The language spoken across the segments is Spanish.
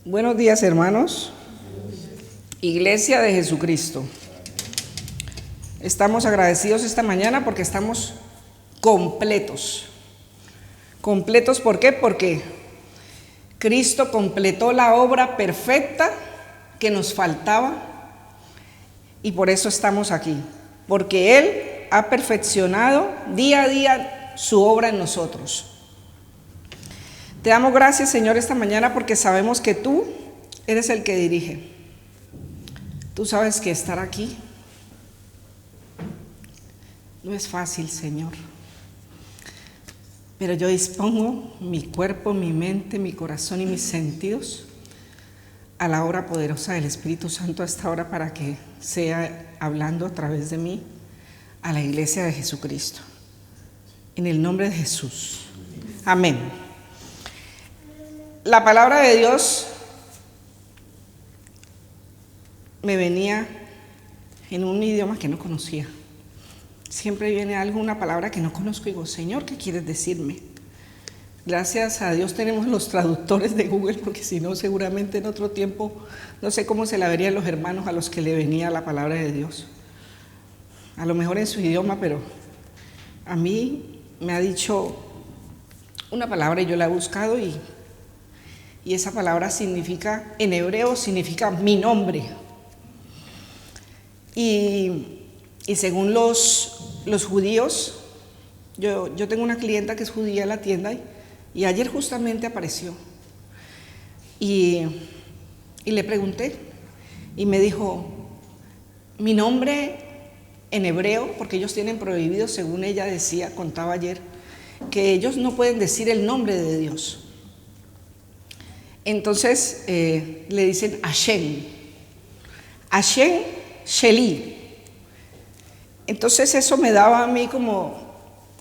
Buenos días, hermanos. Iglesia de Jesucristo. Estamos agradecidos esta mañana porque estamos completos. ¿Completos por qué? Porque Cristo completó la obra perfecta que nos faltaba y por eso estamos aquí. Porque Él ha perfeccionado día a día su obra en nosotros. Te damos gracias, Señor, esta mañana porque sabemos que tú eres el que dirige. Tú sabes que estar aquí no es fácil, Señor. Pero yo dispongo mi cuerpo, mi mente, mi corazón y mis sentidos a la obra poderosa del Espíritu Santo a esta hora para que sea hablando a través de mí a la iglesia de Jesucristo. En el nombre de Jesús. Amén. La palabra de Dios me venía en un idioma que no conocía. Siempre viene una palabra que no conozco y digo, Señor, ¿qué quieres decirme? Gracias a Dios tenemos los traductores de Google, porque si no, seguramente en otro tiempo, no sé cómo se la verían los hermanos a los que le venía la palabra de Dios. A lo mejor en su idioma, pero a mí me ha dicho una palabra y yo la he buscado y esa palabra significa, en hebreo significa mi nombre. Y según los judíos, yo tengo una clienta que es judía en la tienda y ayer justamente apareció. Y le pregunté y me dijo, mi nombre en hebreo, porque ellos tienen prohibido, según ella decía, contaba ayer, que ellos no pueden decir el nombre de Dios. Entonces le dicen Hashem Sheli. Entonces eso me daba a mí como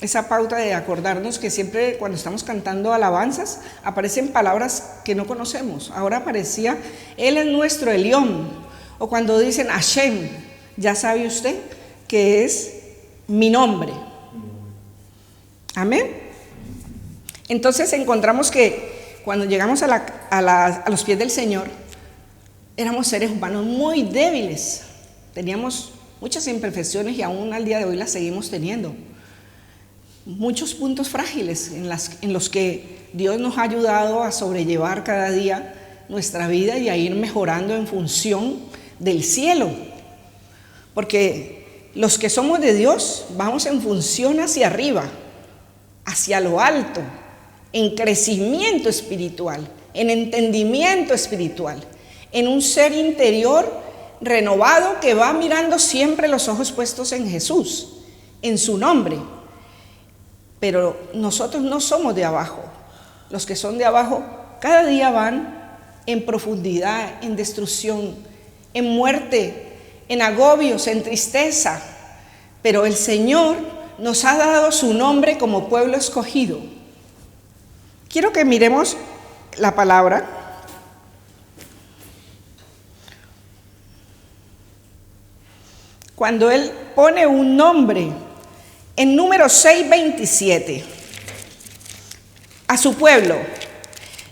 esa pauta de acordarnos que siempre cuando estamos cantando alabanzas aparecen palabras que no conocemos. Ahora aparecía, Él es nuestro Elión, o cuando dicen Hashem, ya sabe usted que es mi nombre. Amén. Entonces encontramos que cuando llegamos a los pies del Señor, éramos seres humanos muy débiles, teníamos muchas imperfecciones y aún al día de hoy las seguimos teniendo. Muchos puntos frágiles en los que Dios nos ha ayudado a sobrellevar cada día nuestra vida y a ir mejorando en función del cielo. Porque los que somos de Dios vamos en función hacia arriba, hacia lo alto, en crecimiento espiritual, en entendimiento espiritual, en un ser interior renovado que va mirando siempre los ojos puestos en Jesús, en su nombre. Pero nosotros no somos de abajo. Los que son de abajo cada día van en profundidad, en destrucción, en muerte, en agobios, en tristeza. Pero el Señor nos ha dado su nombre como pueblo escogido. Quiero que miremos la palabra. Cuando Él pone un nombre en Números 6:27 a su pueblo.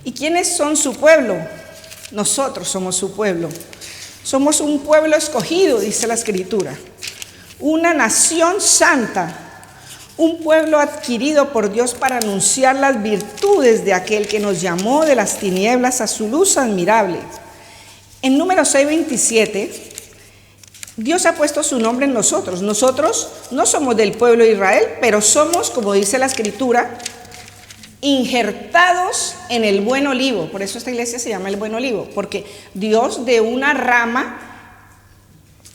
¿Y quiénes son su pueblo? Nosotros somos su pueblo. Somos un pueblo escogido, dice la Escritura. Una nación santa. Un pueblo adquirido por Dios para anunciar las virtudes de aquel que nos llamó de las tinieblas a su luz admirable. En Números 6:27, Dios ha puesto su nombre en nosotros. Nosotros no somos del pueblo de Israel, pero somos, como dice la Escritura, injertados en el buen olivo. Por eso esta iglesia se llama el buen olivo, porque Dios de una rama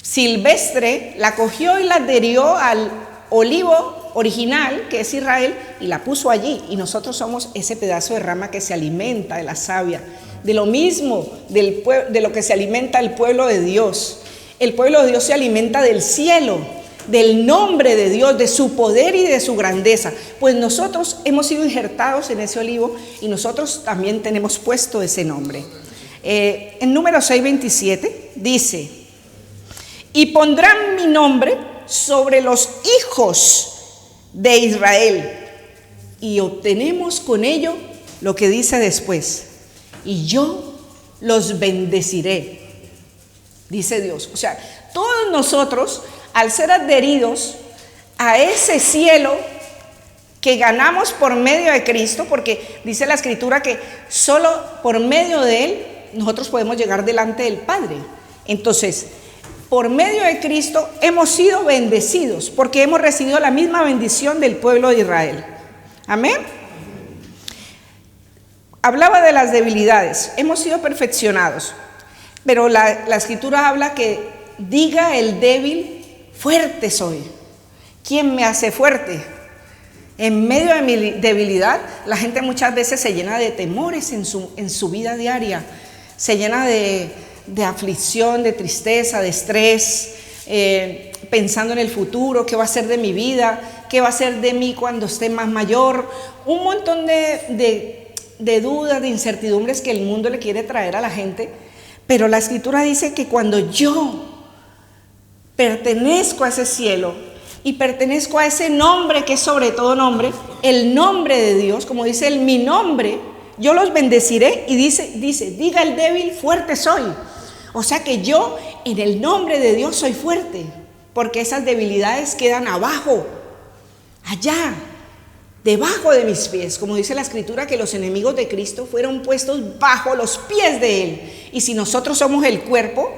silvestre la cogió y la adherió al olivo original, que es Israel, y la puso allí, y nosotros somos ese pedazo de rama que se alimenta de la savia, de lo mismo de lo que se alimenta el pueblo de Dios. El pueblo de Dios se alimenta del cielo, del nombre de Dios, de su poder y de su grandeza, pues nosotros hemos sido injertados en ese olivo y nosotros también tenemos puesto ese nombre. En Números 6:27 dice, y pondrán mi nombre sobre los hijos de Israel, y obtenemos con ello lo que dice después, y yo los bendeciré, dice Dios. O sea, todos nosotros, al ser adheridos a ese cielo que ganamos por medio de Cristo, porque dice la Escritura que solo por medio de Él nosotros podemos llegar delante del Padre. Entonces, por medio de Cristo hemos sido bendecidos, porque hemos recibido la misma bendición del pueblo de Israel. Amén. Hablaba de las debilidades, hemos sido perfeccionados, pero la Escritura habla que diga el débil, fuerte soy. ¿Quién me hace fuerte? En medio de mi debilidad, la gente muchas veces se llena de temores en su vida diaria, se llena de aflicción, de tristeza, de estrés, pensando en el futuro, qué va a ser de mi vida, qué va a ser de mí cuando esté más mayor, un montón de dudas, de incertidumbres que el mundo le quiere traer a la gente. Pero la Escritura dice que cuando yo pertenezco a ese cielo y pertenezco a ese nombre que es sobre todo nombre, el nombre de Dios, como dice él, mi nombre, yo los bendeciré, y dice, diga el débil, fuerte soy. O sea que yo en el nombre de Dios soy fuerte, porque esas debilidades quedan abajo, allá, debajo de mis pies, como dice la Escritura, que los enemigos de Cristo fueron puestos bajo los pies de Él. Y si nosotros somos el cuerpo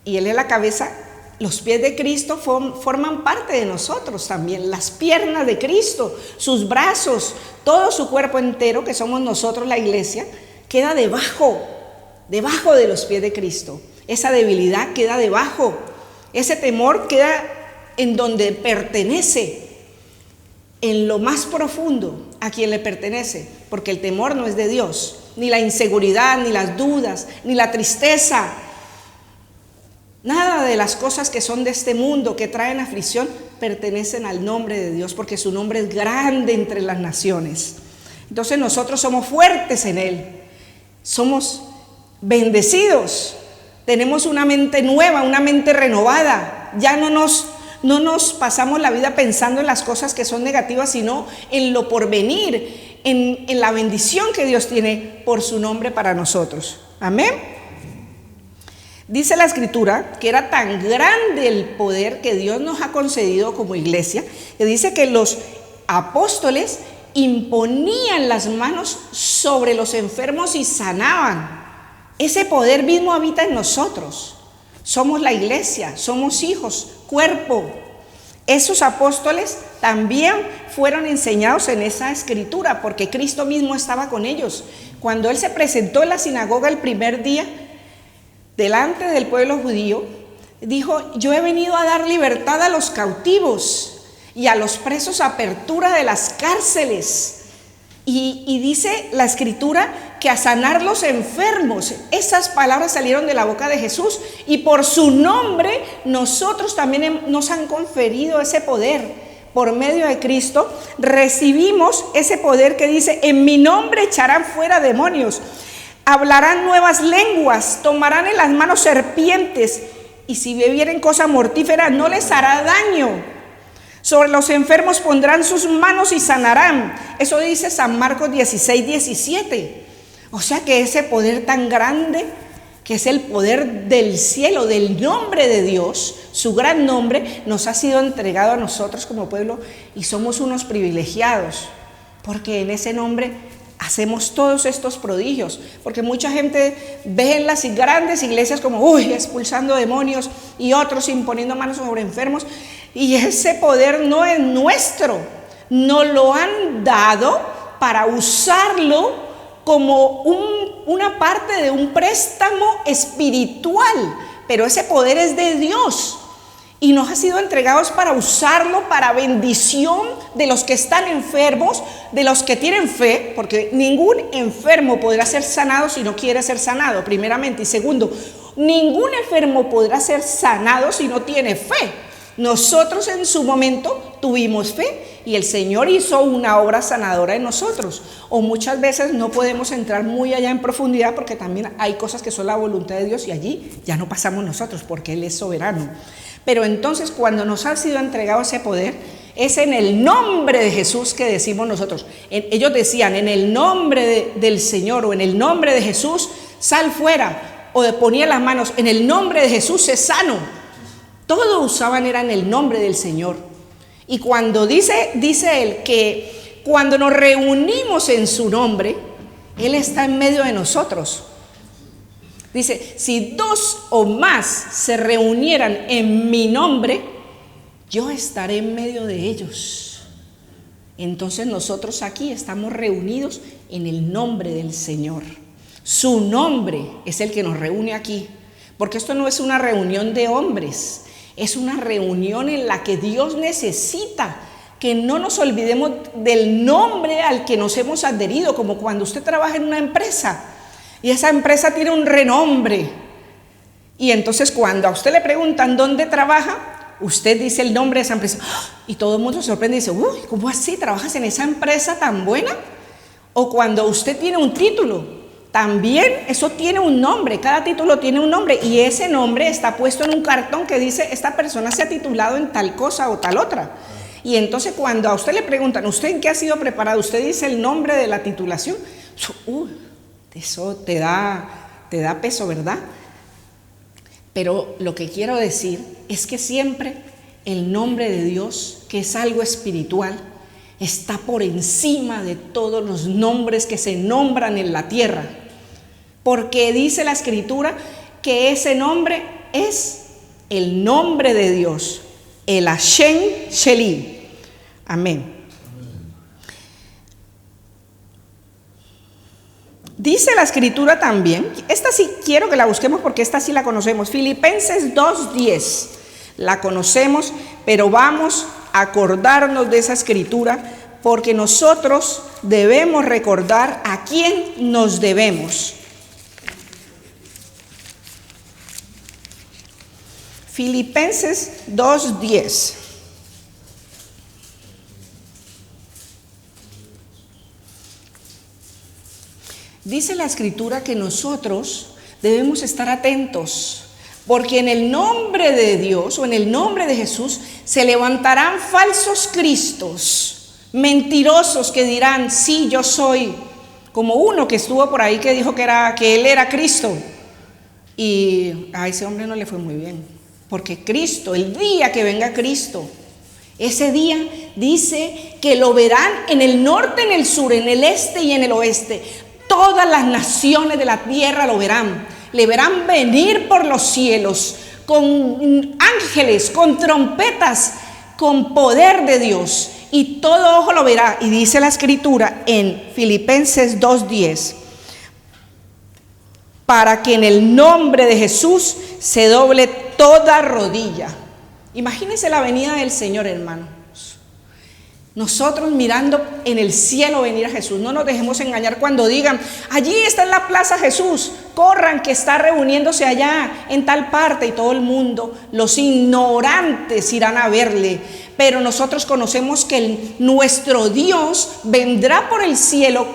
y Él es la cabeza, los pies de Cristo forman parte de nosotros también. Las piernas de Cristo, sus brazos, todo su cuerpo entero, que somos nosotros la iglesia, queda debajo de los pies de Cristo. Esa debilidad queda debajo, ese temor queda en donde pertenece, en lo más profundo a quien le pertenece, porque el temor no es de Dios, ni la inseguridad, ni las dudas, ni la tristeza, nada de las cosas que son de este mundo, que traen aflicción, pertenecen al nombre de Dios, porque su nombre es grande entre las naciones. Entonces nosotros somos fuertes en Él, somos bendecidos, tenemos una mente nueva, una mente renovada, ya no nos pasamos la vida pensando en las cosas que son negativas, sino en lo porvenir, en la bendición que Dios tiene por su nombre para nosotros. Amén. Dice la Escritura que era tan grande el poder que Dios nos ha concedido como iglesia, que dice que los apóstoles imponían las manos sobre los enfermos y sanaban. Ese poder mismo habita en nosotros. Somos la iglesia, somos hijos, cuerpo. Esos apóstoles también fueron enseñados en esa Escritura, porque Cristo mismo estaba con ellos. Cuando Él se presentó en la sinagoga el primer día, delante del pueblo judío, dijo: yo he venido a dar libertad a los cautivos y a los presos, apertura de las cárceles. Y dice la Escritura que a sanar los enfermos. Esas palabras salieron de la boca de Jesús, y por su nombre nosotros también nos han conferido ese poder. Por medio de Cristo recibimos ese poder que dice: en mi nombre echarán fuera demonios, hablarán nuevas lenguas, tomarán en las manos serpientes, y si bebieren cosa mortífera no les hará daño. Sobre los enfermos pondrán sus manos y sanarán. Eso dice San Marcos 16:17. O sea que ese poder tan grande, que es el poder del cielo, del nombre de Dios, su gran nombre, nos ha sido entregado a nosotros como pueblo, y somos unos privilegiados, porque en ese nombre hacemos todos estos prodigios. Porque mucha gente ve en las grandes iglesias como expulsando demonios, y otros imponiendo manos sobre enfermos, y ese poder no es nuestro, nos lo han dado para usarlo como una parte de un préstamo espiritual, pero ese poder es de Dios y nos ha sido entregados para usarlo para bendición de los que están enfermos, de los que tienen fe, porque ningún enfermo podrá ser sanado si no quiere ser sanado, primeramente, y segundo, ningún enfermo podrá ser sanado si no tiene fe. Nosotros en su momento tuvimos fe y el Señor hizo una obra sanadora en nosotros. O muchas veces no podemos entrar muy allá en profundidad, porque también hay cosas que son la voluntad de Dios, y allí ya no pasamos nosotros, porque Él es soberano. Pero entonces, cuando nos ha sido entregado ese poder, es en el nombre de Jesús que decimos nosotros. Ellos decían: en el nombre del Señor, o en el nombre de Jesús sal fuera, o ponía las manos, en el nombre de Jesús sé sano. Todo usaban era en el nombre del Señor. Y cuando dice él que cuando nos reunimos en su nombre, Él está en medio de nosotros. Dice, si 2 o más se reunieran en mi nombre, yo estaré en medio de ellos. Entonces nosotros aquí estamos reunidos en el nombre del Señor. Su nombre es el que nos reúne aquí, porque esto no es una reunión de hombres, es una reunión en la que Dios necesita que no nos olvidemos del nombre al que nos hemos adherido, como cuando usted trabaja en una empresa y esa empresa tiene un renombre. Y entonces cuando a usted le preguntan dónde trabaja, usted dice el nombre de esa empresa y todo el mundo se sorprende y dice, uy, ¿cómo así? ¿Trabajas en esa empresa tan buena? O cuando usted tiene un título, también eso tiene un nombre, cada título tiene un nombre y ese nombre está puesto en un cartón que dice esta persona se ha titulado en tal cosa o tal otra. Y entonces cuando a usted le preguntan, ¿usted en qué ha sido preparado? Usted dice el nombre de la titulación, eso te da peso, ¿verdad? Pero lo que quiero decir es que siempre el nombre de Dios, que es algo espiritual, está por encima de todos los nombres que se nombran en la tierra, porque dice la Escritura que ese nombre es el nombre de Dios, el Hashem Sheli. Amén. Dice la Escritura también, esta sí quiero que la busquemos porque esta sí la conocemos, Filipenses 2:10, la conocemos, pero vamos a acordarnos de esa Escritura porque nosotros debemos recordar a quién nos debemos. Filipenses 2:10. Dice la Escritura que nosotros debemos estar atentos, porque en el nombre de Dios o en el nombre de Jesús se levantarán falsos cristos, mentirosos que dirán, sí, yo soy, como uno que estuvo por ahí que dijo que él era Cristo, y a ese hombre no le fue muy bien, porque Cristo, el día que venga Cristo, ese día dice que lo verán en el norte, en el sur, en el este y en el oeste. Todas las naciones de la tierra lo verán, le verán venir por los cielos con ángeles, con trompetas, con poder de Dios, y todo ojo lo verá. Y dice la Escritura en Filipenses 2:10, para que en el nombre de Jesús se doble toda rodilla. Imagínense la venida del Señor, hermano. Nosotros mirando en el cielo venir a Jesús. No nos dejemos engañar cuando digan, allí está en la plaza Jesús, corran que está reuniéndose allá en tal parte, y todo el mundo, los ignorantes irán a verle. Pero nosotros conocemos que nuestro Dios vendrá por el cielo,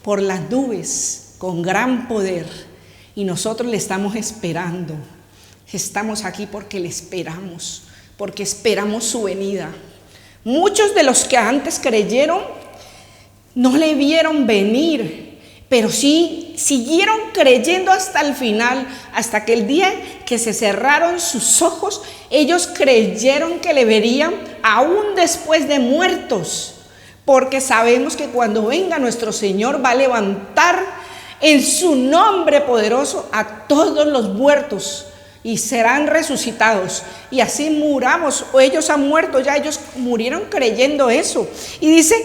por las nubes, con gran poder, y nosotros le estamos esperando. Estamos aquí porque le esperamos, porque esperamos su venida. Muchos de los que antes creyeron no le vieron venir, pero sí siguieron creyendo hasta el final, hasta que el día que se cerraron sus ojos, ellos creyeron que le verían aún después de muertos, porque sabemos que cuando venga nuestro Señor va a levantar en su nombre poderoso a todos los muertos, y serán resucitados, y así muramos, o ellos han muerto ya, ellos murieron creyendo eso. Y dice,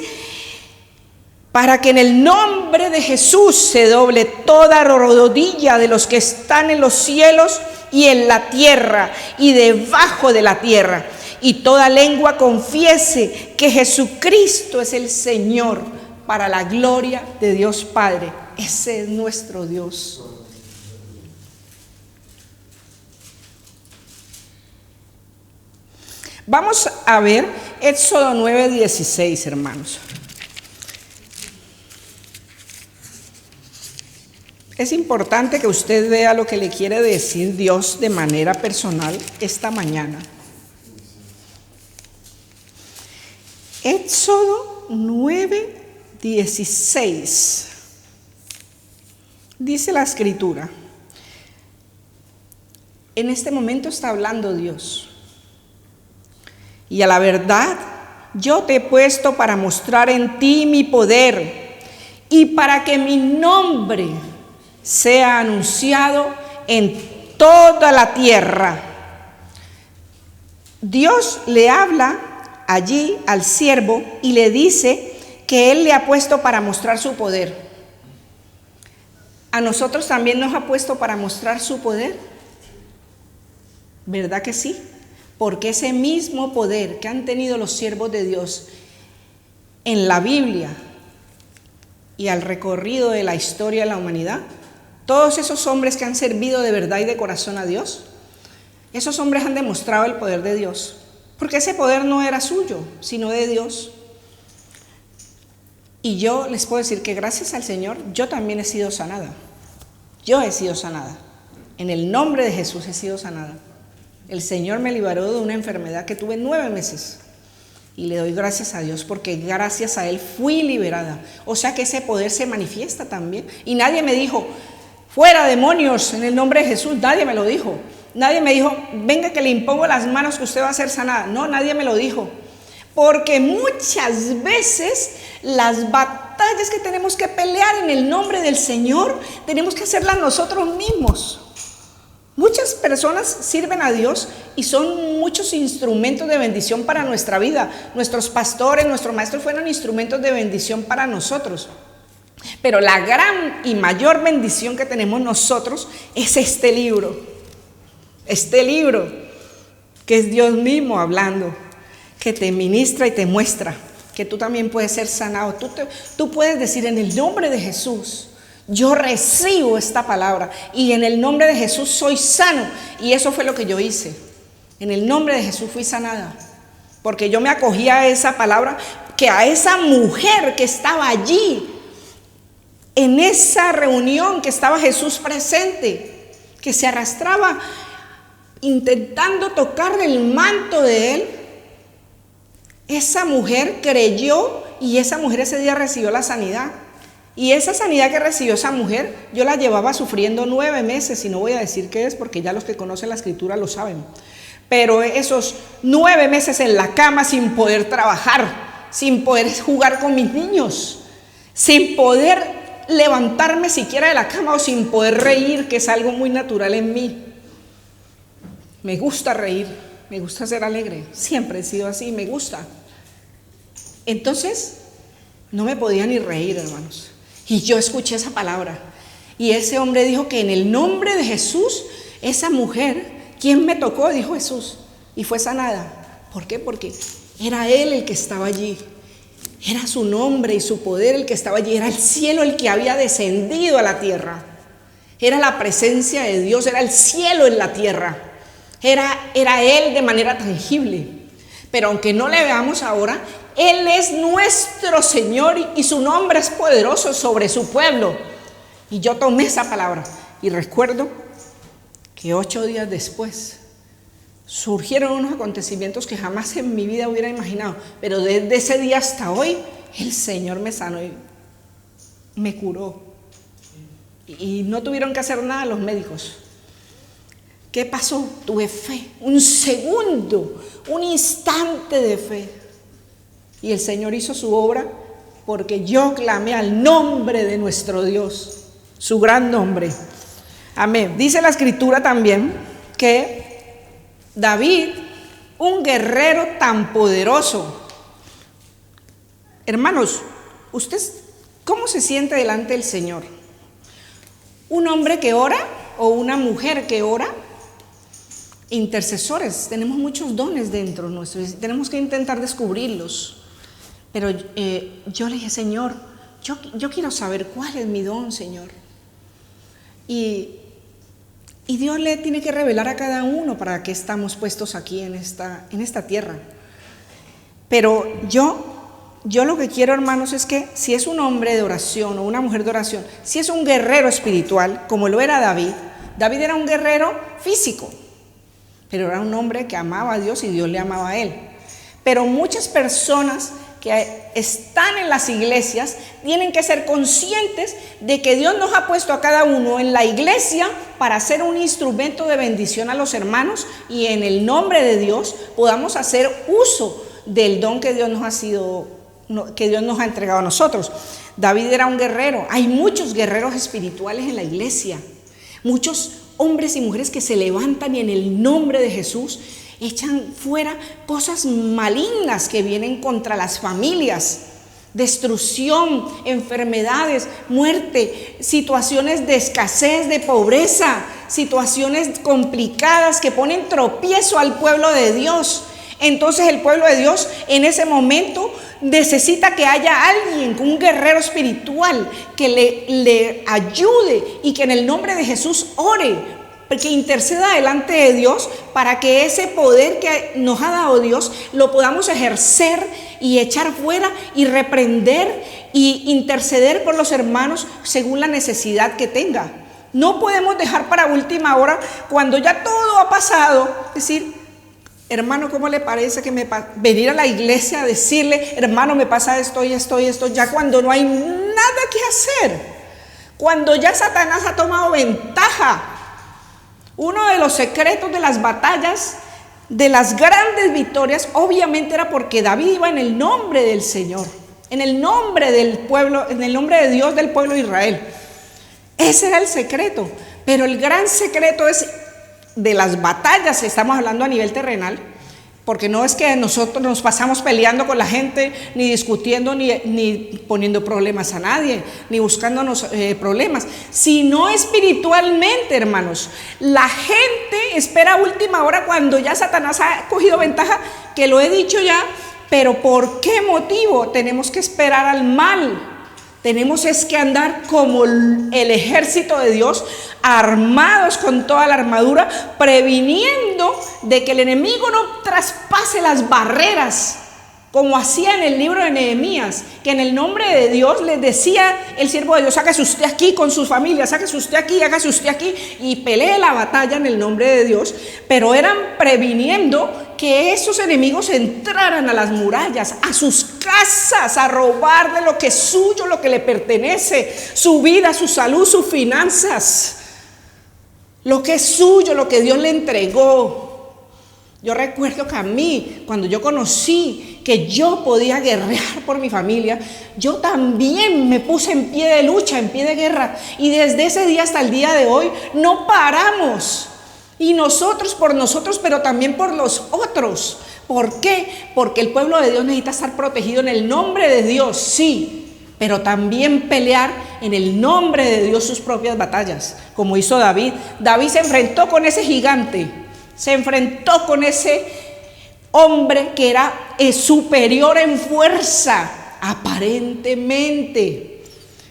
para que en el nombre de Jesús se doble toda rodilla de los que están en los cielos y en la tierra y debajo de la tierra, y toda lengua confiese que Jesucristo es el Señor, para la gloria de Dios Padre. Ese es nuestro Dios. Vamos a ver Éxodo 9:16, hermanos. Es importante que usted vea lo que le quiere decir Dios de manera personal esta mañana. Éxodo 9:16. Dice la Escritura, en este momento está hablando Dios. Y a la verdad, yo te he puesto para mostrar en ti mi poder y para que mi nombre sea anunciado en toda la tierra. Dios le habla allí al siervo y le dice que Él le ha puesto para mostrar su poder. ¿A nosotros también nos ha puesto para mostrar su poder? ¿Verdad que sí? Porque ese mismo poder que han tenido los siervos de Dios en la Biblia y al recorrido de la historia de la humanidad, todos esos hombres que han servido de verdad y de corazón a Dios, esos hombres han demostrado el poder de Dios, porque ese poder no era suyo, sino de Dios. Y yo les puedo decir que gracias al Señor, yo también he sido sanada. Yo he sido sanada. En el nombre de Jesús he sido sanada. El Señor me liberó de una enfermedad que tuve 9 meses. Y le doy gracias a Dios porque gracias a Él fui liberada. O sea que ese poder se manifiesta también. Y nadie me dijo, fuera demonios en el nombre de Jesús. Nadie me lo dijo. Nadie me dijo, venga que le impongo las manos que usted va a ser sanada. No, nadie me lo dijo. Porque muchas veces las batallas que tenemos que pelear en el nombre del Señor, tenemos que hacerlas nosotros mismos. Muchas personas sirven a Dios y son muchos instrumentos de bendición para nuestra vida. Nuestros pastores, nuestros maestros fueron instrumentos de bendición para nosotros. Pero la gran y mayor bendición que tenemos nosotros es este libro. Este libro que es Dios mismo hablando, que te ministra y te muestra que tú también puedes ser sanado. Tú puedes decir en el nombre de Jesús, yo recibo esta palabra y en el nombre de Jesús soy sano. Y eso fue lo que yo hice. En el nombre de Jesús fui sanada, porque yo me acogía a esa palabra, que a esa mujer que estaba allí, en esa reunión que estaba Jesús presente, que se arrastraba intentando tocar el manto de Él, esa mujer creyó y esa mujer ese día recibió la sanidad. Y esa sanidad que recibió esa mujer, yo la llevaba sufriendo 9 meses, y no voy a decir qué es porque ya los que conocen la Escritura lo saben. Pero esos 9 meses en la cama sin poder trabajar, sin poder jugar con mis niños, sin poder levantarme siquiera de la cama o sin poder reír, que es algo muy natural en mí. Me gusta reír, me gusta ser alegre, siempre he sido así, me gusta. Entonces, no me podía ni reír, hermanos. Y yo escuché esa palabra. Y ese hombre dijo que en el nombre de Jesús, esa mujer, ¿quién me tocó? Dijo Jesús. Y fue sanada. ¿Por qué? Porque era Él el que estaba allí. Era su nombre y su poder el que estaba allí. Era el cielo el que había descendido a la tierra. Era la presencia de Dios, era el cielo en la tierra. Era Él de manera tangible. Pero aunque no le veamos ahora, Él es nuestro Señor y su nombre es poderoso sobre su pueblo. Y yo tomé esa palabra y recuerdo que 8 días después surgieron unos acontecimientos que jamás en mi vida hubiera imaginado. Pero desde ese día hasta hoy, el Señor me sanó y me curó. Y no tuvieron que hacer nada los médicos. ¿Qué pasó? Tuve fe, un segundo, un instante de fe. Y el Señor hizo su obra porque yo clamé al nombre de nuestro Dios, su gran nombre. Amén. Dice la Escritura también que David, un guerrero tan poderoso. Hermanos, ¿usted cómo se siente delante del Señor? ¿Un hombre que ora o una mujer que ora? Intercesores, tenemos muchos dones dentro nuestros, tenemos que intentar descubrirlos. Pero yo le dije, Señor, yo quiero saber cuál es mi don, Señor. Y Dios le tiene que revelar a cada uno para qué estamos puestos aquí en esta tierra. Pero yo lo que quiero, hermanos, es que si es un hombre de oración o una mujer de oración, si es un guerrero espiritual, como lo era David. David era un guerrero físico, pero era un hombre que amaba a Dios y Dios le amaba a él. Pero muchas personas que están en las iglesias tienen que ser conscientes de que Dios nos ha puesto a cada uno en la iglesia para ser un instrumento de bendición a los hermanos, y en el nombre de Dios podamos hacer uso del don que Dios nos ha entregado a nosotros. David era un guerrero. Hay muchos guerreros espirituales en la iglesia, muchos hombres y mujeres que se levantan y en el nombre de Jesús echan fuera cosas malignas que vienen contra las familias, destrucción, enfermedades, muerte, situaciones de escasez, de pobreza, situaciones complicadas que ponen tropiezo al pueblo de Dios. Entonces el pueblo de Dios en ese momento necesita que haya alguien, un guerrero espiritual, que le ayude y que en el nombre de Jesús ore, que interceda delante de Dios para que ese poder que nos ha dado Dios lo podamos ejercer y echar fuera y reprender y interceder por los hermanos según la necesidad que tenga. No podemos dejar para última hora, cuando ya todo ha pasado, decir: hermano, ¿cómo le parece que venir a la iglesia a decirle: hermano, me pasa esto y esto y esto? Ya cuando no hay nada que hacer, cuando ya Satanás ha tomado ventaja. Uno de los secretos de las batallas, de las grandes victorias, obviamente era porque David iba en el nombre del Señor, en el nombre del pueblo, en el nombre de Dios del pueblo de Israel. Ese era el secreto. Pero el gran secreto es de las batallas, estamos hablando a nivel terrenal, porque no es que nosotros nos pasamos peleando con la gente, ni discutiendo, ni poniendo problemas a nadie, ni buscándonos problemas, sino espiritualmente, hermanos. La gente espera a última hora, cuando ya Satanás ha cogido ventaja, que lo he dicho ya, pero ¿por qué motivo tenemos que esperar al mal? Tenemos es que andar como el ejército de Dios, armados con toda la armadura, previniendo de que el enemigo no traspase las barreras, como hacía en el libro de Nehemías, que en el nombre de Dios les decía el siervo de Dios: sáquese usted aquí con sus familias, sáquese usted aquí, hágase usted aquí, y pelee la batalla en el nombre de Dios. Pero eran previniendo que esos enemigos entraran a las murallas, a sus casas, a robar de lo que es suyo, lo que le pertenece, su vida, su salud, sus finanzas, lo que es suyo, lo que Dios le entregó. Yo recuerdo que a mí, cuando yo conocí que yo podía guerrear por mi familia, yo también me puse en pie de lucha, en pie de guerra, y desde ese día hasta el día de hoy no paramos. Y nosotros por nosotros, pero también por los otros. ¿Por qué? Porque el pueblo de Dios necesita estar protegido en el nombre de Dios, sí, pero también pelear en el nombre de Dios sus propias batallas, como hizo David. David se enfrentó con ese gigante, se enfrentó con ese hombre que era superior en fuerza, aparentemente.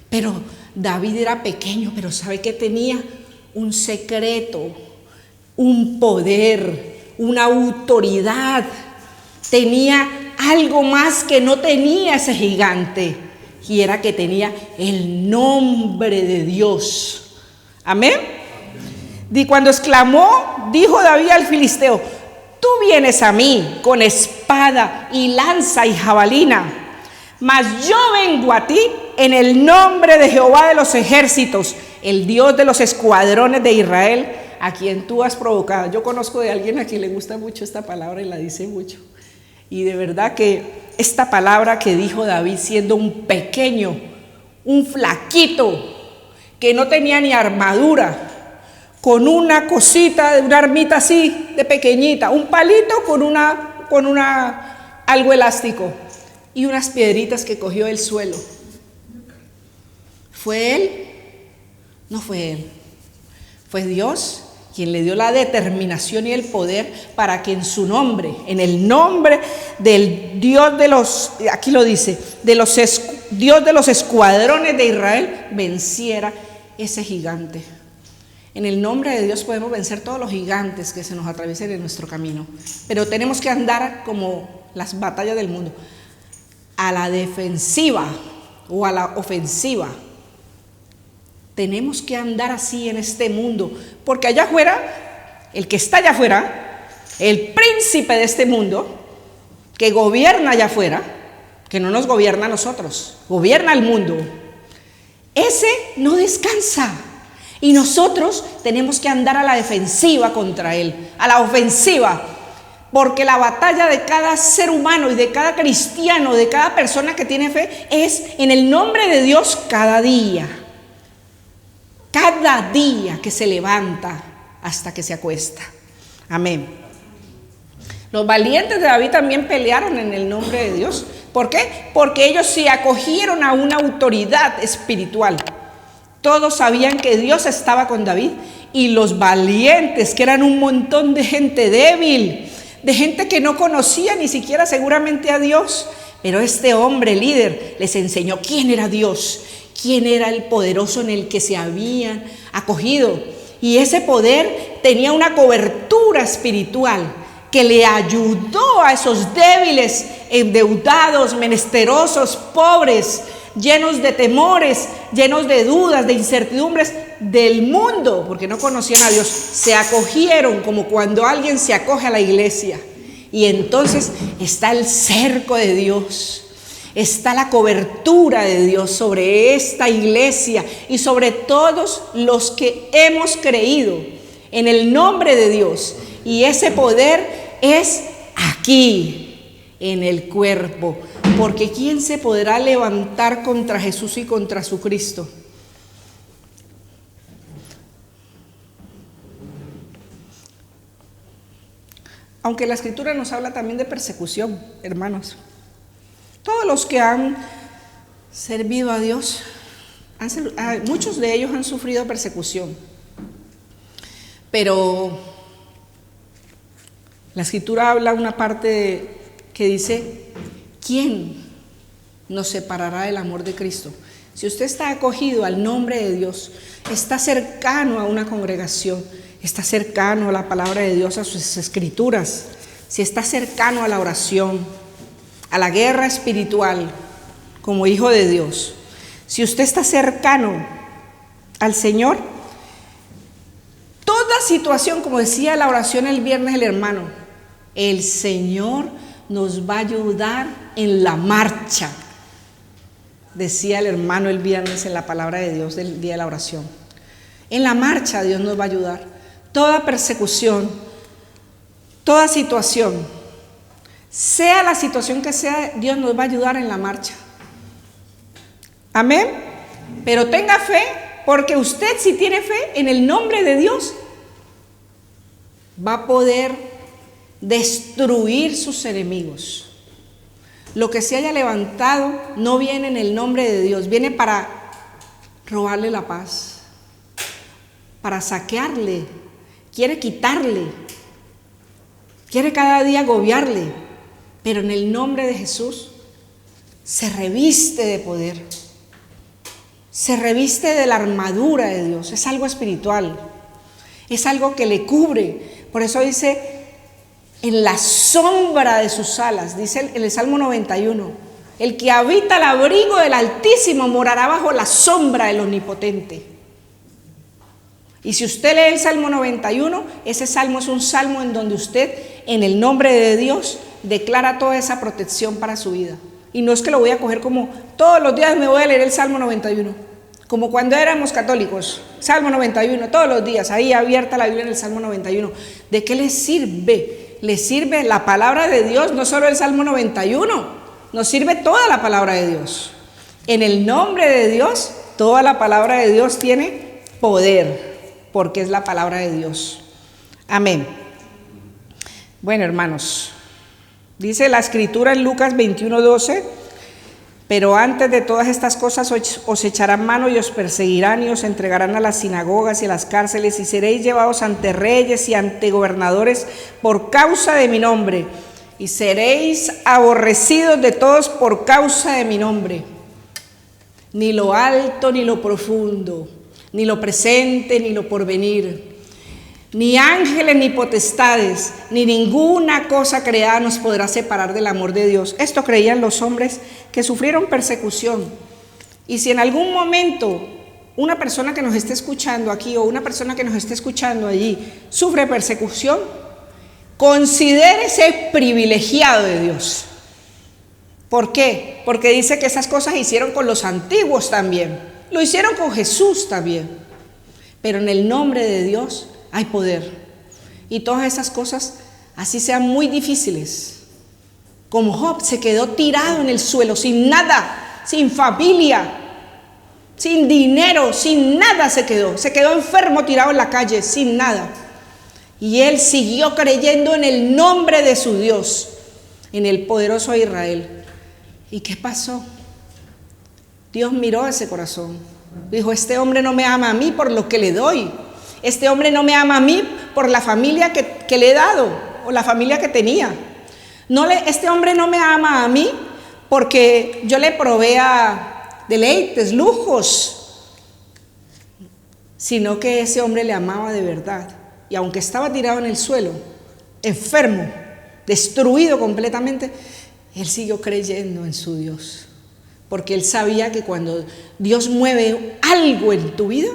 Pero David era pequeño, pero ¿sabe qué tenía? Un secreto, un poder, una autoridad. Tenía algo más que no tenía ese gigante, y era que tenía el nombre de Dios. Amén. Y cuando exclamó, dijo David al filisteo: tú vienes a mí con espada y lanza y jabalina, mas yo vengo a ti en el nombre de Jehová de los ejércitos, el Dios de los escuadrones de Israel, a quien tú has provocado. Yo conozco de alguien a quien le gusta mucho esta palabra y la dice mucho. Y de verdad que esta palabra que dijo David, siendo un pequeño, un flaquito, que no tenía ni armadura, con una cosita, una armita así de pequeñita, un palito con algo elástico y unas piedritas que cogió del suelo. ¿Fue él? No fue él. Fue Dios quien le dio la determinación y el poder para que en su nombre, en el nombre del Dios de los, aquí lo dice, Dios de los escuadrones de Israel, venciera ese gigante. En el nombre de Dios podemos vencer todos los gigantes que se nos atraviesen en nuestro camino, pero tenemos que andar como las batallas del mundo, a la defensiva o a la ofensiva. Tenemos que andar así en este mundo, porque allá afuera, el que está allá afuera, el príncipe de este mundo, que gobierna allá afuera, que no nos gobierna a nosotros, gobierna al mundo. Ese no descansa. Y nosotros tenemos que andar a la defensiva contra él, a la ofensiva. Porque la batalla de cada ser humano y de cada cristiano, de cada persona que tiene fe, es en el nombre de Dios cada día. Cada día que se levanta hasta que se acuesta. Amén. Los valientes de David también pelearon en el nombre de Dios. ¿Por qué? Porque ellos se acogieron a una autoridad espiritual. Todos sabían que Dios estaba con David. Y los valientes, que eran un montón de gente débil, de gente que no conocía ni siquiera seguramente a Dios, pero este hombre líder les enseñó quién era Dios, quién era el poderoso en el que se habían acogido. Y ese poder tenía una cobertura espiritual que le ayudó a esos débiles, endeudados, menesterosos, pobres, llenos de temores, llenos de dudas, de incertidumbres del mundo, porque no conocían a Dios. Se acogieron como cuando alguien se acoge a la iglesia. Y entonces está el cerco de Dios, está la cobertura de Dios sobre esta iglesia y sobre todos los que hemos creído en el nombre de Dios. Y ese poder es aquí, en el cuerpo. Porque ¿quién se podrá levantar contra Jesús y contra su Cristo? Aunque la Escritura nos habla también de persecución, hermanos. Todos los que han servido a Dios, muchos de ellos han sufrido persecución. Pero la Escritura habla una parte que dice: ¿quién nos separará del amor de Cristo? Si usted está acogido al nombre de Dios, está cercano a una congregación, está cercano a la palabra de Dios, a sus escrituras, si está cercano a la oración, a la guerra espiritual, como hijo de Dios, si usted está cercano al Señor, toda situación, como decía la oración el viernes el hermano, el Señor nos va a ayudar en la marcha, decía el hermano el viernes en la palabra de Dios del día de la oración. En la marcha Dios nos va a ayudar. Toda persecución, toda situación, sea la situación que sea, Dios nos va a ayudar en la marcha. Amén. Pero tenga fe, porque usted, si tiene fe en el nombre de Dios, va a poder destruir sus enemigos. Lo que se haya levantado no viene en el nombre de Dios, viene para robarle la paz, para saquearle, quiere quitarle, quiere cada día agobiarle, pero en el nombre de Jesús se reviste de poder, se reviste de la armadura de Dios. Es algo espiritual, es algo que le cubre. Por eso dice: en la sombra de sus alas, dice en el Salmo 91, el que habita al abrigo del Altísimo morará bajo la sombra del Omnipotente. Y si usted lee el Salmo 91, ese salmo es un salmo en donde usted, en el nombre de Dios, declara toda esa protección para su vida. Y no es que lo voy a coger como todos los días me voy a leer el Salmo 91, como cuando éramos católicos, Salmo 91, todos los días, ahí abierta la Biblia en el Salmo 91. ¿De qué le sirve? Le sirve la palabra de Dios, no solo el Salmo 91, nos sirve toda la palabra de Dios. En el nombre de Dios, toda la palabra de Dios tiene poder, porque es la palabra de Dios. Amén. Bueno, hermanos, dice la Escritura en Lucas 21:12: pero antes de todas estas cosas os echarán mano y os perseguirán y os entregarán a las sinagogas y a las cárceles, y seréis llevados ante reyes y ante gobernadores por causa de mi nombre, y seréis aborrecidos de todos por causa de mi nombre. Ni lo alto ni lo profundo, ni lo presente ni lo porvenir, ni ángeles ni potestades, ni ninguna cosa creada nos podrá separar del amor de Dios. Esto creían los hombres que sufrieron persecución. Y si en algún momento una persona que nos esté escuchando aquí o una persona que nos esté escuchando allí sufre persecución, considérese privilegiado de Dios. ¿Por qué? Porque dice que esas cosas hicieron con los antiguos también. Lo hicieron con Jesús también. Pero en el nombre de Dios hay poder. Y todas esas cosas, así sean muy difíciles. Como Job se quedó tirado en el suelo, sin nada, sin familia, sin dinero, sin nada se quedó. Se quedó enfermo, tirado en la calle, sin nada. Y él siguió creyendo en el nombre de su Dios, en el poderoso Israel. ¿Y qué pasó? Dios miró ese corazón. Dijo, este hombre no me ama a mí por lo que le doy. Este hombre no me ama a mí por la familia que le he dado, o la familia que tenía. Este hombre no me ama a mí porque yo le provea deleites, lujos, sino que ese hombre le amaba de verdad. Y aunque estaba tirado en el suelo, enfermo, destruido completamente, él siguió creyendo en su Dios, porque él sabía que cuando Dios mueve algo en tu vida,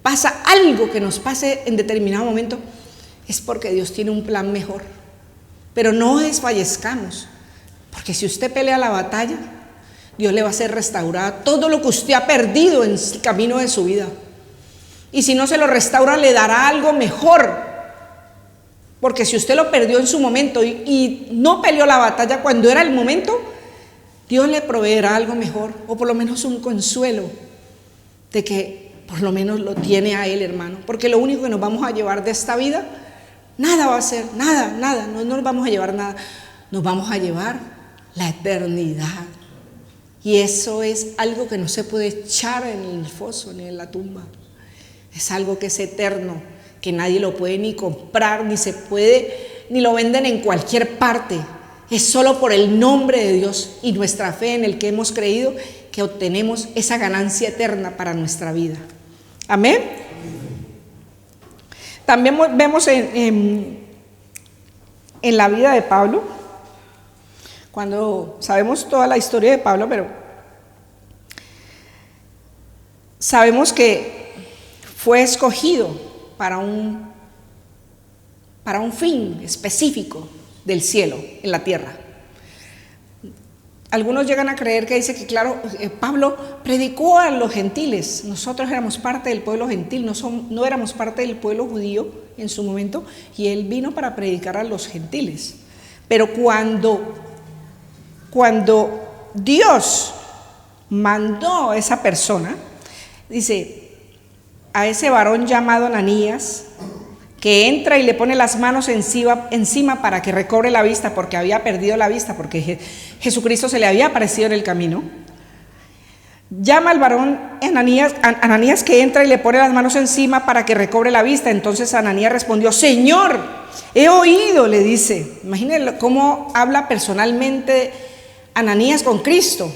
pasa algo que nos pase en determinado momento, es porque Dios tiene un plan mejor. Pero no desfallezcamos, porque si usted pelea la batalla, Dios le va a hacer restaurar todo lo que usted ha perdido en el camino de su vida. Y si no se lo restaura, le dará algo mejor. Porque si usted lo perdió en su momento y no peleó la batalla cuando era el momento, Dios le proveerá algo mejor, o por lo menos un consuelo de que por lo menos lo tiene a Él, hermano. Porque lo único que nos vamos a llevar de esta vida, nada va a ser, nada, no nos vamos a llevar nada. Nos vamos a llevar la eternidad. Y eso es algo que no se puede echar en el foso ni en la tumba. Es algo que es eterno, que nadie lo puede ni comprar, ni lo venden en cualquier parte. Es solo por el nombre de Dios y nuestra fe en el que hemos creído que obtenemos esa ganancia eterna para nuestra vida. Amén. También vemos en la vida de Pablo, cuando sabemos toda la historia de Pablo, pero sabemos que fue escogido para un fin específico del cielo en la tierra. Algunos llegan a creer que dice que claro, Pablo predicó a los gentiles. Nosotros éramos parte del pueblo gentil, no éramos parte del pueblo judío en su momento, y él vino para predicar a los gentiles. Pero cuando Dios mandó a esa persona, dice, a ese varón llamado Ananías, que entra y le pone las manos encima para que recobre la vista, porque había perdido la vista, porque Jesucristo se le había aparecido en el camino. Llama al varón Ananías, que entra y le pone las manos encima para que recobre la vista. Entonces Ananías respondió, Señor, he oído, le dice. Imagínense cómo habla personalmente Ananías con Cristo.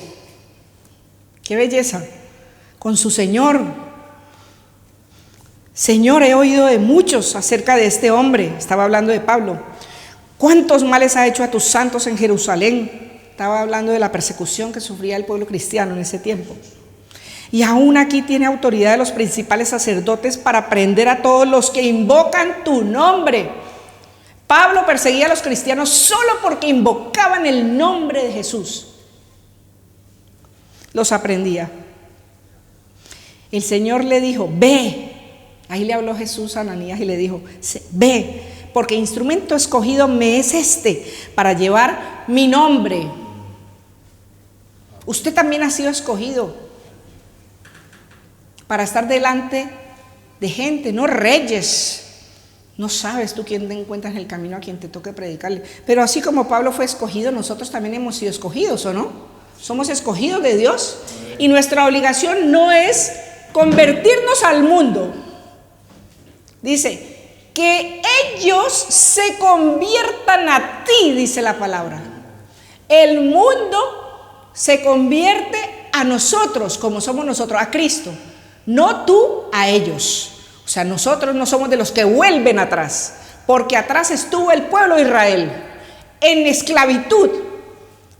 Qué belleza, con su Señor. Señor, he oído de muchos acerca de este hombre. Estaba hablando de Pablo. ¿Cuántos males ha hecho a tus santos en Jerusalén? Estaba hablando de la persecución que sufría el pueblo cristiano en ese tiempo. Y aún aquí tiene autoridad de los principales sacerdotes para prender a todos los que invocan tu nombre. Pablo perseguía a los cristianos solo porque invocaban el nombre de Jesús. Los aprendía. El Señor le dijo, ve. Ahí le habló Jesús a Ananías y le dijo, ve, porque instrumento escogido me es para llevar mi nombre. Usted también ha sido escogido para estar delante de gente, no reyes. No sabes tú quién te encuentras en el camino a quien te toque predicarle. Pero así como Pablo fue escogido, nosotros también hemos sido escogidos, ¿o no? Somos escogidos de Dios y nuestra obligación no es convertirnos al mundo. Dice, que ellos se conviertan a ti, dice la palabra. El mundo se convierte a nosotros, como somos nosotros, a Cristo. No tú a ellos. O sea, nosotros no somos de los que vuelven atrás, porque atrás estuvo el pueblo de Israel en esclavitud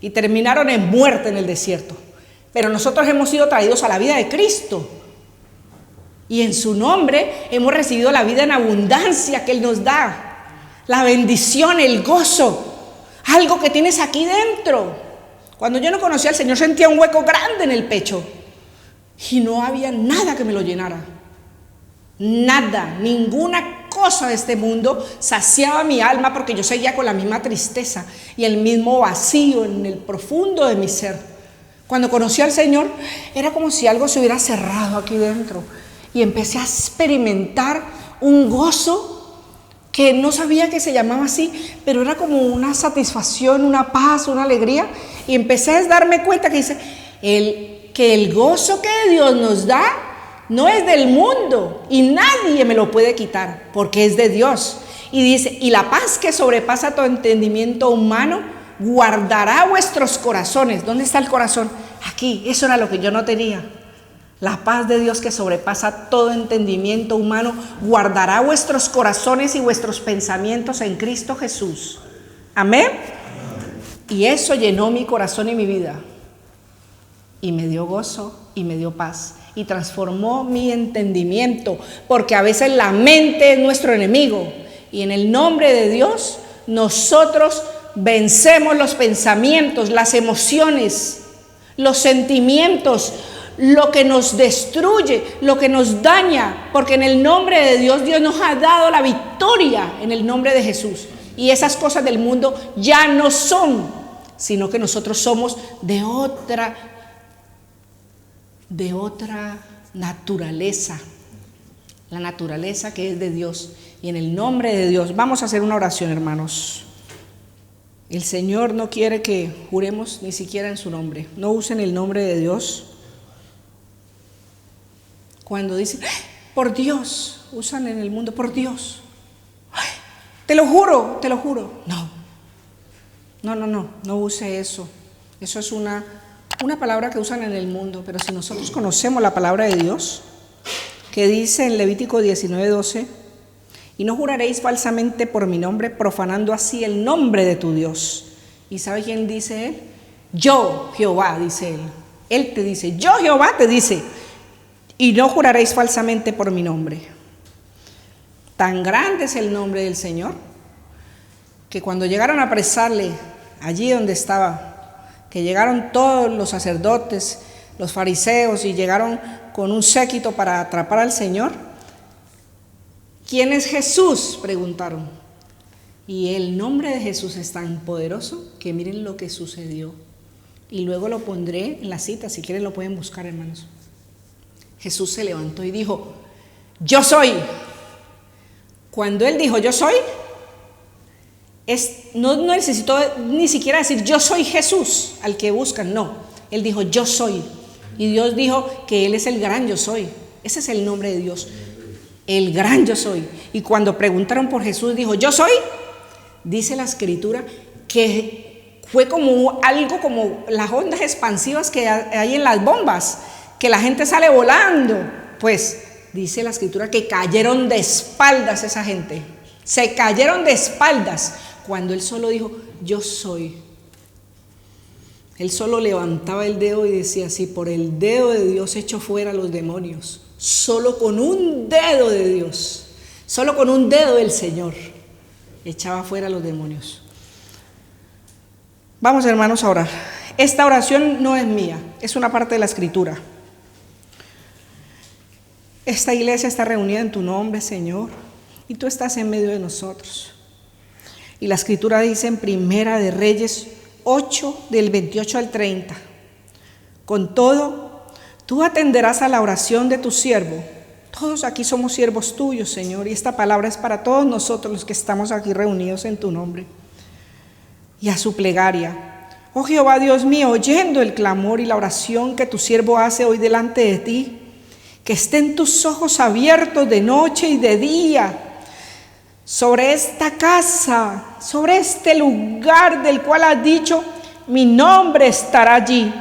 y terminaron en muerte en el desierto. Pero nosotros hemos sido traídos a la vida de Cristo. Y en su nombre hemos recibido la vida en abundancia que Él nos da. La bendición, el gozo. Algo que tienes aquí dentro. Cuando yo no conocía al Señor sentía un hueco grande en el pecho y no había nada que me lo llenara. Nada, ninguna cosa de este mundo saciaba mi alma, porque yo seguía con la misma tristeza y el mismo vacío en el profundo de mi ser. Cuando conocí al Señor era como si algo se hubiera cerrado aquí dentro y empecé a experimentar un gozo que no sabía que se llamaba así, pero era como una satisfacción, una paz, una alegría, y empecé a darme cuenta que dice, que el gozo que Dios nos da no es del mundo y nadie me lo puede quitar, porque es de Dios. Y dice, y la paz que sobrepasa todo entendimiento humano guardará vuestros corazones. ¿Dónde está el corazón? Aquí. Eso era lo que yo no tenía. La paz de Dios que sobrepasa todo entendimiento humano guardará vuestros corazones y vuestros pensamientos en Cristo Jesús. Amén. Y eso llenó mi corazón y mi vida. Y me dio gozo y me dio paz. Y transformó mi entendimiento. Porque a veces la mente es nuestro enemigo. Y en el nombre de Dios, nosotros vencemos los pensamientos, las emociones, los sentimientos, lo que nos destruye, lo que nos daña, porque en el nombre de Dios, Dios nos ha dado la victoria en el nombre de Jesús. Y esas cosas del mundo ya no son, sino que nosotros somos de otra naturaleza, la naturaleza que es de Dios. Y en el nombre de Dios, vamos a hacer una oración, hermanos. El Señor no quiere que juremos ni siquiera en su nombre. No usen el nombre de Dios. Cuando dicen, por Dios, usan en el mundo, por Dios. Te lo juro, te lo juro. No use eso. Eso es una palabra que usan en el mundo. Pero si nosotros conocemos la palabra de Dios, que dice en Levítico 19:12, y no juraréis falsamente por mi nombre, profanando así el nombre de tu Dios. ¿Y sabe quién dice él? Yo, Jehová, dice él. Él te dice, yo, Jehová, te dice, y no juraréis falsamente por mi nombre. Tan grande es el nombre del Señor, que cuando llegaron a apresarle allí donde estaba, que llegaron todos los sacerdotes, los fariseos, y llegaron con un séquito para atrapar al Señor, ¿quién es Jesús?, preguntaron. Y el nombre de Jesús es tan poderoso que miren lo que sucedió. Y luego lo pondré en la cita, si quieren lo pueden buscar, hermanos. Jesús se levantó y dijo, yo soy. Cuando él dijo, yo soy, no necesitó ni siquiera decir, yo soy Jesús, al que buscan, no. Él dijo, yo soy. Y Dios dijo que él es el gran yo soy. Ese es el nombre de Dios, el gran yo soy. Y cuando preguntaron por Jesús, dijo, yo soy. Dice la Escritura que fue como algo como las ondas expansivas que hay en las bombas, que la gente sale volando. Pues dice la Escritura que cayeron de espaldas esa gente. Se cayeron de espaldas cuando él solo dijo, yo soy. Él solo levantaba el dedo y decía así, por el dedo de Dios echo fuera a los demonios. Solo con un dedo de Dios, solo con un dedo del Señor, echaba fuera a los demonios. Vamos, hermanos, a orar. Esta oración no es mía, es una parte de la Escritura. Esta iglesia está reunida en tu nombre, Señor, y tú estás en medio de nosotros. Y la Escritura dice en Primera de Reyes 8, del 28 al 30, con todo, tú atenderás a la oración de tu siervo. Todos aquí somos siervos tuyos, Señor, y esta palabra es para todos nosotros los que estamos aquí reunidos en tu nombre. Y a su plegaria, oh Jehová Dios mío, oyendo el clamor y la oración que tu siervo hace hoy delante de ti, que estén tus ojos abiertos de noche y de día sobre esta casa, sobre este lugar del cual has dicho, mi nombre estará allí,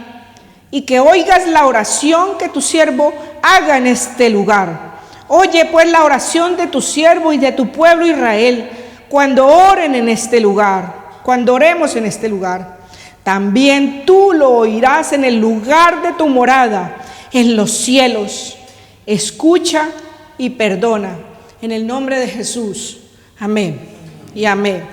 y que oigas la oración que tu siervo haga en este lugar. Oye pues la oración de tu siervo y de tu pueblo Israel, cuando oren en este lugar, cuando oremos en este lugar. También tú lo oirás en el lugar de tu morada, en los cielos. Escucha y perdona. En el nombre de Jesús. Amén y amén.